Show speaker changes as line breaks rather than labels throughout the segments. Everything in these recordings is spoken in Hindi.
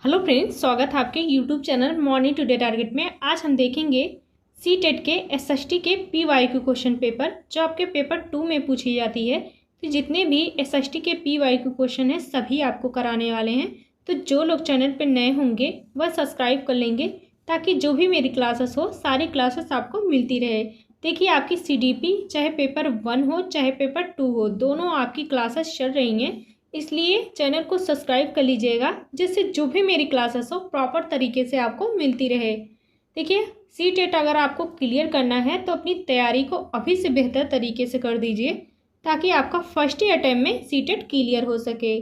हेलो फ्रेंड्स, स्वागत है आपके YouTube channel morning today target में। आज हम देखेंगे सीटेट के एसएसटी के पीवाईक्यू क्वेश्चन पेपर जो आपके पेपर 2 में पूछी जाती है। तो जितने भी एसएसटी के पीवाईक्यू क्वेश्चन हैं सभी आपको कराने वाले हैं। तो जो लोग चैनल पर नए होंगे वह सब्सक्राइब कर लेंगे ताकि जो भी मेरी क्लासेस हो सारी क्लासेस आपको मिलती रहे। देखिए, आपकी सीडीपी चाहे पेपर 1 हो चाहे पेपर 2 हो, दोनों आपकी क्लासेस चल रही हैं। इसलिए चैनल को सब्सक्राइब कर लीजिएगा जिससे जो भी मेरी क्लासेस हो प्रॉपर तरीके से आपको मिलती रहे। देखिए, सीटेट अगर आपको क्लियर करना है तो अपनी तैयारी को अभी से बेहतर तरीके से कर दीजिए ताकि आपका फर्स्ट ही अटैम्प्ट में सीटेट क्लियर हो सके।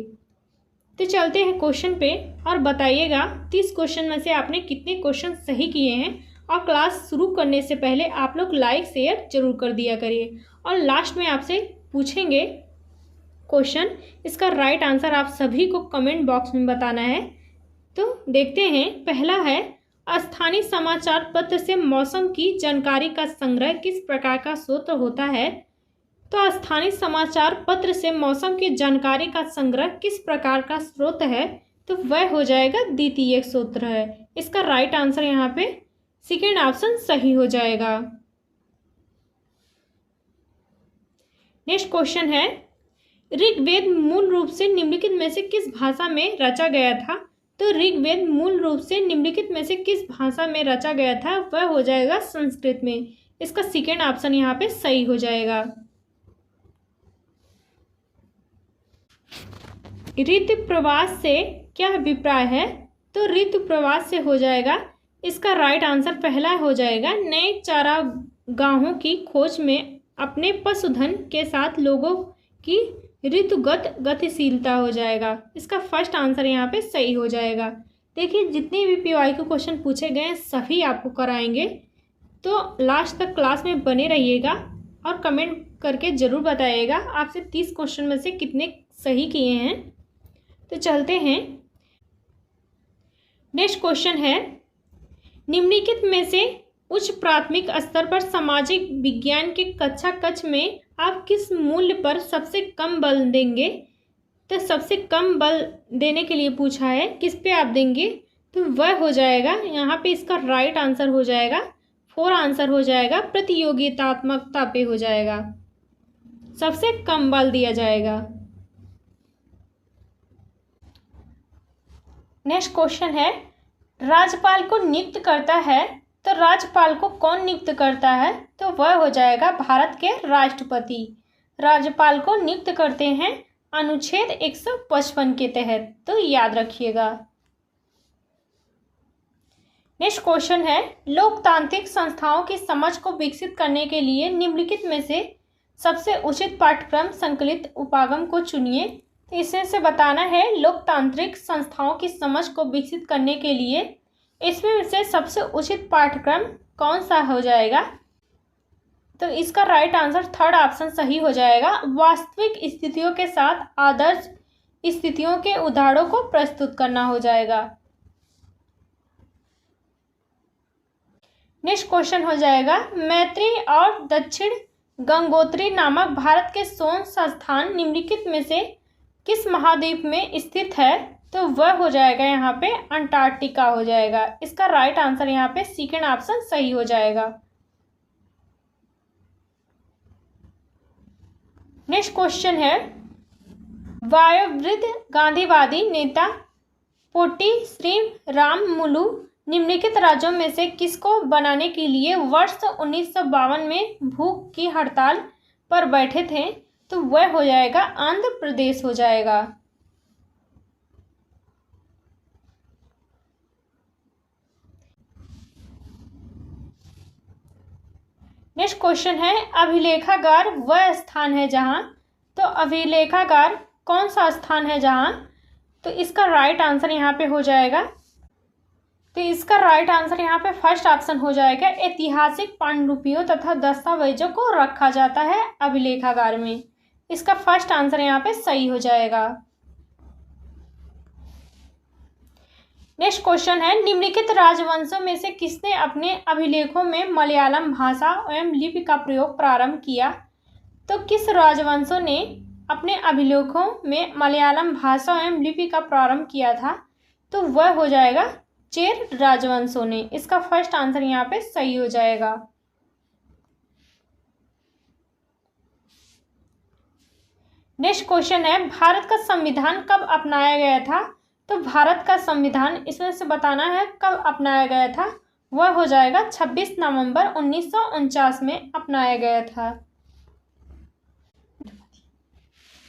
तो चलते हैं क्वेश्चन पे और बताइएगा 30 क्वेश्चन में से आपने कितने क्वेश्चन सही किए हैं। और क्लास शुरू करने से पहले आप लोग लाइक शेयर जरूर कर दिया करिए। और लास्ट में आपसे पूछेंगे क्वेश्चन, इसका राइट आंसर आप सभी को कमेंट बॉक्स में बताना है। तो देखते हैं, पहला है स्थानीय समाचार पत्र से मौसम की जानकारी का संग्रह किस प्रकार का स्रोत होता है। तो स्थानीय समाचार पत्र से मौसम की जानकारी का संग्रह किस प्रकार का स्रोत है, तो वह हो जाएगा द्वितीय स्रोत है। इसका राइट आंसर यहाँ पे सेकेंड ऑप्शन सही हो जाएगा। नेक्स्ट क्वेश्चन है, ऋग्वेद मूल रूप से निम्नलिखित में से किस भाषा में रचा गया था। तो ऋग्वेद मूल रूप से निम्नलिखित में से किस भाषा में रचा गया था, वह हो जाएगा संस्कृत में। इसका सेकेंड ऑप्शन यहाँ पे सही हो जाएगा। ऋतु प्रवास से क्या अभिप्राय है, तो ऋतु प्रवास से हो जाएगा, इसका राइट आंसर पहला हो जाएगा, नए चारागाहों की खोज में अपने पशुधन के साथ लोगों की ऋतुगत गतिशीलता हो जाएगा। इसका फर्स्ट आंसर यहाँ पे सही हो जाएगा। देखिए, जितने भी पीवाईक्यू क्वेश्चन पूछे गए हैं सभी आपको कराएंगे, तो लास्ट तक क्लास में बने रहिएगा और कमेंट करके ज़रूर बताइएगा आपसे 30 क्वेश्चन में से कितने सही किए हैं। तो चलते हैं, नेक्स्ट क्वेश्चन है, निम्नलिखित में से उच्च प्राथमिक स्तर पर सामाजिक विज्ञान के कक्षा कक्ष में आप किस मूल्य पर सबसे कम बल देंगे। तो सबसे कम बल देने के लिए पूछा है, किस पे आप देंगे, तो वह हो जाएगा यहाँ पे इसका राइट आंसर हो जाएगा, 4 आंसर हो जाएगा, प्रतियोगितात्मकता पे हो जाएगा, सबसे कम बल दिया जाएगा। नेक्स्ट क्वेश्चन है, राज्यपाल को नियुक्त करता है, तो राज्यपाल को कौन नियुक्त करता है, तो वह हो जाएगा भारत के राष्ट्रपति। राज्यपाल को नियुक्त करते हैं अनुच्छेद 155 के तहत, तो याद रखिएगा। नेक्स्ट क्वेश्चन है, लोकतांत्रिक संस्थाओं की समझ को विकसित करने के लिए निम्नलिखित में से सबसे उचित पाठ्यक्रम संकलित उपागम को चुनिए। तो इसमें से बताना है लोकतांत्रिक संस्थाओं की समझ को विकसित करने के लिए इसमें से सबसे उचित पाठ्यक्रम कौन सा हो जाएगा। तो इसका राइट आंसर थर्ड ऑप्शन सही हो जाएगा, वास्तविक स्थितियों के साथ आदर्श स्थितियों के उदाहरणों को प्रस्तुत करना हो जाएगा। नेक्स्ट क्वेश्चन हो जाएगा, मैत्री और दक्षिण गंगोत्री नामक भारत के शोध संस्थान निम्नलिखित में से किस महाद्वीप में स्थित है, तो वह हो जाएगा यहाँ पे अंटार्कटिका हो जाएगा। इसका राइट आंसर यहाँ पे सेकेंड ऑप्शन सही हो जाएगा। नेक्स्ट क्वेश्चन है, वयोवृद्ध गांधीवादी नेता पोटी श्री राममुलु निम्नलिखित राज्यों में से किसको बनाने के लिए वर्ष 1952 में भूख की हड़ताल पर बैठे थे, तो वह हो जाएगा आंध्र प्रदेश हो जाएगा। नेक्स्ट क्वेश्चन है, अभिलेखागार वह स्थान है जहां, तो अभिलेखागार कौन सा स्थान है जहां, तो इसका राइट आंसर यहाँ पे हो जाएगा, तो इसका राइट आंसर यहाँ पे फर्स्ट ऑप्शन हो जाएगा, ऐतिहासिक पांडुलिपियों तथा दस्तावेजों को रखा जाता है अभिलेखागार में। इसका फर्स्ट आंसर यहाँ पे सही हो जाएगा। नेक्स्ट क्वेश्चन है, निम्नलिखित राजवंशों में से किसने अपने अभिलेखों में मलयालम भाषा एवं लिपि का प्रयोग प्रारंभ किया। तो किस राजवंशों ने अपने अभिलेखों में मलयालम भाषा एवं लिपि का प्रारंभ किया था, तो वह हो जाएगा चेर राजवंशों ने। इसका फर्स्ट आंसर यहाँ पे सही हो जाएगा। नेक्स्ट क्वेश्चन है, भारत का संविधान कब अपनाया गया था? तो भारत का संविधान इसमें से बताना है कब अपनाया गया था। वह हो जाएगा 26 नवंबर 1949 में अपनाया गया था।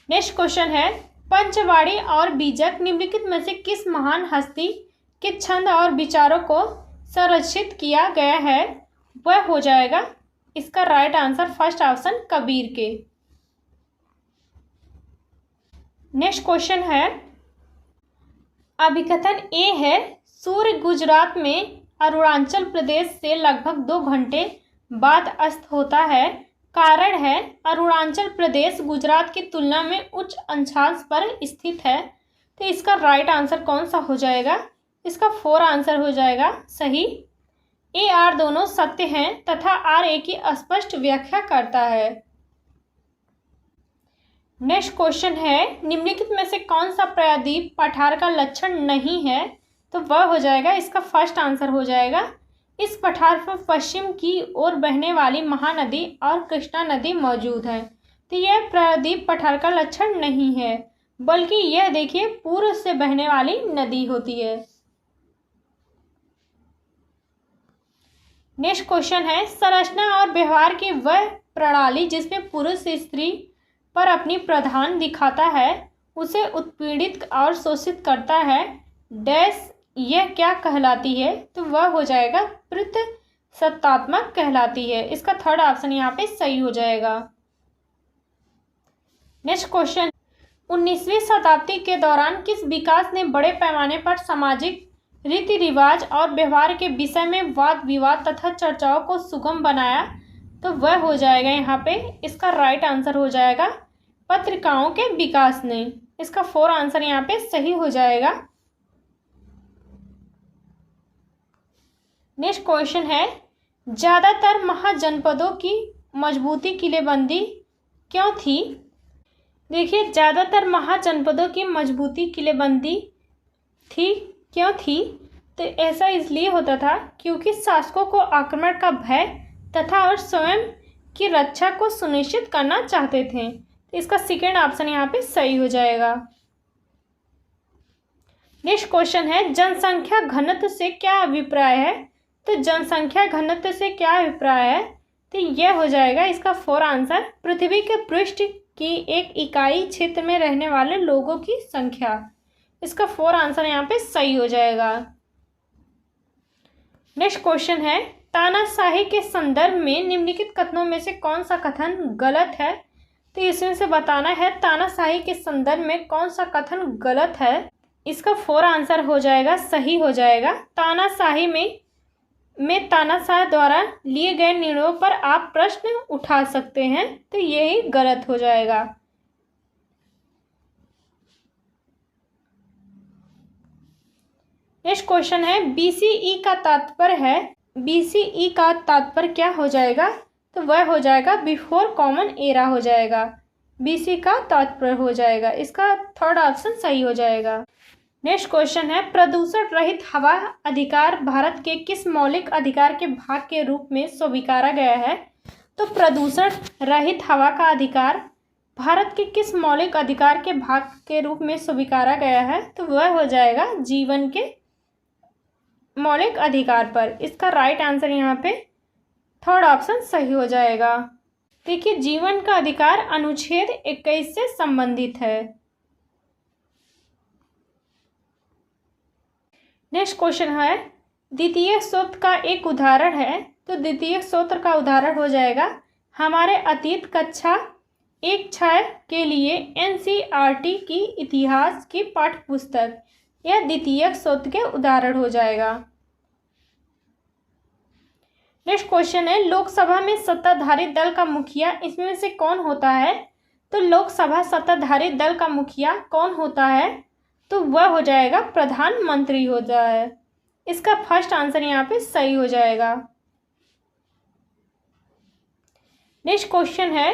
नेक्स्ट क्वेश्चन है, पंचवाड़ी और बीजक निम्नलिखित में से किस महान हस्ती के छंद और विचारों को संरक्षित किया गया है? वह हो जाएगा इसका right answer first option Kabir के। नेक्स्ट क्वेश्चन है, अभिकथन ए है सूर्य गुजरात में अरुणाचल प्रदेश से लगभग 2 घंटे बाद अस्त होता है। कारण है अरुणाचल प्रदेश गुजरात की तुलना में उच्च अक्षांश पर स्थित है। तो इसका राइट आंसर कौन सा हो जाएगा? इसका 4 आंसर हो जाएगा सही। ए आर दोनों सत्य हैं तथा आर ए की स्पष्ट व्याख्या करता है। नेक्स्ट क्वेश्चन है, निम्नलिखित में से कौन सा प्रायद्वीप पठार का लक्षण नहीं है? तो वह हो जाएगा इसका फर्स्ट आंसर हो जाएगा। इस पठार पर पश्चिम की ओर बहने वाली महानदी और कृष्णा नदी मौजूद है। तो यह प्रायद्वीप पठार का लक्षण नहीं है, बल्कि यह देखिए पूर्व से बहने वाली नदी होती है। नेक्स्ट क्वेश्चन है, संरचना और व्यवहार की वह प्रणाली जिसमें पुरुष स्त्री पर अपनी प्रधान दिखाता है उसे उत्पीड़ित और शोषित करता है डैश यह क्या कहलाती है? तो वह हो जाएगा प्रतिसत्तात्मक कहलाती है। इसका थर्ड ऑप्शन यहाँ पे सही हो जाएगा। नेक्स्ट क्वेश्चन, 19वीं शताब्दी के दौरान किस विकास ने बड़े पैमाने पर सामाजिक रीति रिवाज और व्यवहार के विषय में वाद विवाद तथा चर्चाओं को सुगम बनाया? तो वह हो जाएगा यहाँ पे इसका राइट आंसर हो जाएगा पत्रिकाओं के विकास ने। इसका 4 आंसर यहाँ पे सही हो जाएगा। नेक्स्ट क्वेश्चन है, ज़्यादातर महाजनपदों की मजबूती किलेबंदी क्यों थी? देखिए ज़्यादातर महाजनपदों की मजबूती किलेबंदी क्यों थी? तो ऐसा इसलिए होता था क्योंकि शासकों को आक्रमण का भय तथा और स्वयं की रक्षा को सुनिश्चित करना चाहते थे। तो इसका सेकेंड ऑप्शन यहाँ पे सही हो जाएगा। नेक्स्ट क्वेश्चन है, जनसंख्या घनत्व से क्या अभिप्राय है? तो जनसंख्या घनत्व से क्या अभिप्राय है? तो यह हो जाएगा इसका 4 आंसर पृथ्वी के पृष्ठ की एक इकाई क्षेत्र में रहने वाले लोगों की संख्या। इसका 4 आंसर यहाँ पे सही हो जाएगा। नेक्स्ट क्वेश्चन है, तानाशाही के संदर्भ में निम्नलिखित कथनों में से कौन सा कथन गलत है? तो इसमें से बताना है तानाशाही के संदर्भ में कौन सा कथन गलत है। इसका 4 आंसर हो जाएगा सही हो जाएगा। तानाशाही में तानाशाह द्वारा लिए गए निर्णयों पर आप प्रश्न उठा सकते हैं, तो यही गलत हो जाएगा। नेक्स्ट क्वेश्चन है, बीसीई का तात्पर्य है। बीसीई का तात्पर्य क्या हो जाएगा? तो वह हो जाएगा बिफोर कॉमन एरा हो जाएगा। बीसी का तात्पर्य हो जाएगा। इसका थर्ड ऑप्शन सही हो जाएगा। नेक्स्ट क्वेश्चन है, प्रदूषण रहित हवा अधिकार भारत के किस मौलिक अधिकार के भाग के रूप में स्वीकारा गया है? तो प्रदूषण रहित हवा का अधिकार भारत के किस मौलिक अधिकार के भाग के रूप में स्वीकारा गया है? तो वह हो जाएगा जीवन के मौलिक अधिकार पर। इसका राइट आंसर यहाँ पे थर्ड ऑप्शन सही हो जाएगा। देखिए जीवन का अधिकार अनुच्छेद 21 से संबंधित है। नेक्स्ट क्वेश्चन है, द्वितीय सूत्र का एक उदाहरण है। तो द्वितीय सूत्र का उदाहरण हो जाएगा हमारे अतीत कक्षा 1/6 के लिए एनसीईआरटी की इतिहास की पाठ्य पुस्तक। यह द्वितीय सूत्र के उदाहरण हो जाएगा। नेक्स्ट क्वेश्चन है, लोकसभा में सत्ताधारी दल का मुखिया इसमें से कौन होता है? तो लोकसभा सत्ताधारी दल का मुखिया कौन होता है? तो वह हो जाएगा प्रधानमंत्री होता है। इसका फर्स्ट आंसर यहाँ पे सही हो जाएगा। नेक्स्ट क्वेश्चन है,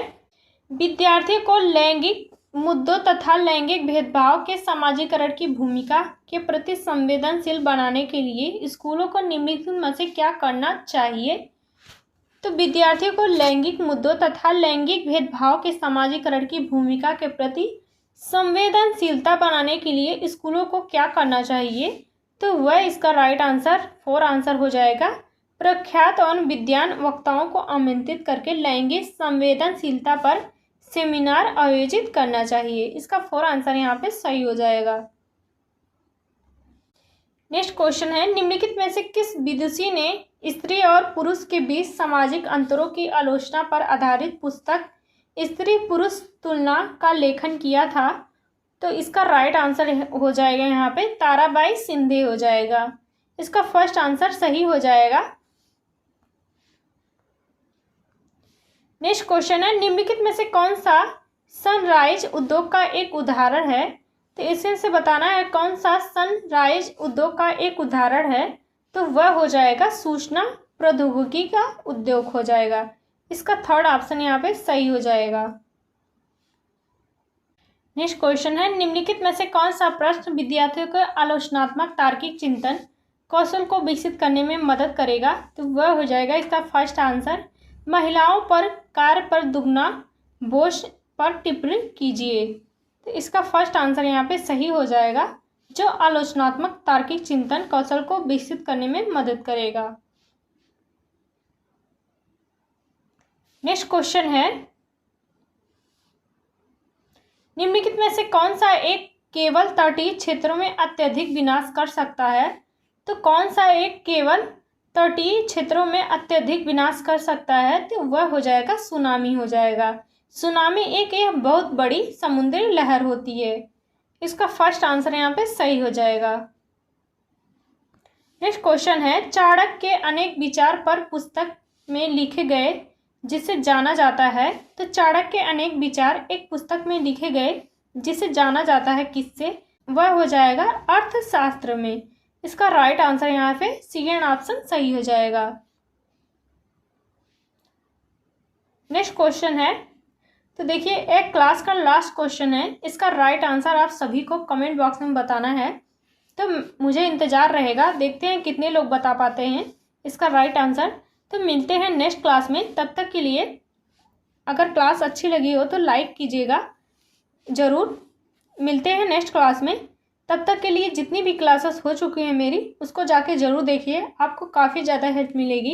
विद्यार्थियों को लैंगिक मुद्दों तथा लैंगिक भेदभाव के समाजीकरण की भूमिका के प्रति संवेदनशील बनाने के लिए स्कूलों को निम्नलिखित में से क्या करना चाहिए? तो विद्यार्थियों को लैंगिक मुद्दों तथा लैंगिक भेदभाव के समाजीकरण की भूमिका के प्रति संवेदनशीलता बनाने के लिए स्कूलों को क्या करना चाहिए? तो वह इसका राइट आंसर 4 आंसर हो जाएगा। प्रख्यात और विद्वान वक्ताओं को आमंत्रित करके लैंगिक संवेदनशीलता पर सेमिनार आयोजित करना चाहिए। इसका 4 आंसर यहाँ पे सही हो जाएगा। नेक्स्ट क्वेश्चन है, निम्नलिखित में से किस विदुषी ने स्त्री और पुरुष के बीच सामाजिक अंतरों की आलोचना पर आधारित पुस्तक स्त्री पुरुष तुलना का लेखन किया था? तो इसका राइट आंसर हो जाएगा यहाँ पे ताराबाई शिंदे हो जाएगा। इसका फर्स्ट आंसर सही हो जाएगा। नेक्स्ट क्वेश्चन है, निम्नलिखित में से कौन सा सनराइज उद्योग का एक उदाहरण है? तो इसमें से बताना है कौन सा सनराइज उद्योग का एक उदाहरण है। तो वह हो जाएगा सूचना प्रौद्योगिकी का उद्योग हो जाएगा। इसका थर्ड ऑप्शन यहाँ पे सही हो जाएगा। नेक्स्ट क्वेश्चन है, निम्नलिखित में से कौन सा प्रश्न विद्यार्थियों को आलोचनात्मक तार्किक चिंतन कौशल को विकसित करने में मदद करेगा? तो वह हो जाएगा इसका फर्स्ट आंसर महिलाओं पर कार्य पर दुगना बोझ पर टिप्पणी कीजिए। तो इसका फर्स्ट आंसर यहाँ पे सही हो जाएगा, जो आलोचनात्मक तार्किक चिंतन कौशल को विकसित करने में मदद करेगा। नेक्स्ट क्वेश्चन है, निम्नलिखित में से कौन सा एक केवल तटीय क्षेत्रों में अत्यधिक विनाश कर सकता है? तो कौन सा एक केवल तटीय क्षेत्रों में अत्यधिक विनाश कर सकता है? तो वह हो जाएगा सुनामी हो जाएगा। सुनामी एक यह बहुत बड़ी समुद्री लहर होती है। इसका फर्स्ट आंसर यहाँ पे सही हो जाएगा। नेक्स्ट क्वेश्चन है, चाणक्य के अनेक विचार पर पुस्तक में लिखे गए जिसे जाना जाता है। तो चाणक्य के अनेक विचार एक पुस्तक में लिखे गए जिसे जाना जाता है किससे? वह हो जाएगा अर्थशास्त्र में। इसका राइट आंसर यहाँ पे सेकेंड ऑप्शन सही हो जाएगा। नेक्स्ट क्वेश्चन है, तो देखिए एक क्लास का लास्ट क्वेश्चन है। इसका राइट आंसर आप सभी को कमेंट बॉक्स में बताना है। तो मुझे इंतज़ार रहेगा, देखते हैं कितने लोग बता पाते हैं इसका राइट आंसर। तो मिलते हैं नेक्स्ट क्लास में। तब तक के लिए अगर क्लास अच्छी लगी हो तो लाइक कीजिएगा ज़रूर। मिलते हैं नेक्स्ट क्लास में। तब तक के लिए जितनी भी क्लासेस हो चुकी हैं मेरी, उसको जाके ज़रूर देखिए, आपको काफ़ी ज़्यादा हेल्प मिलेगी।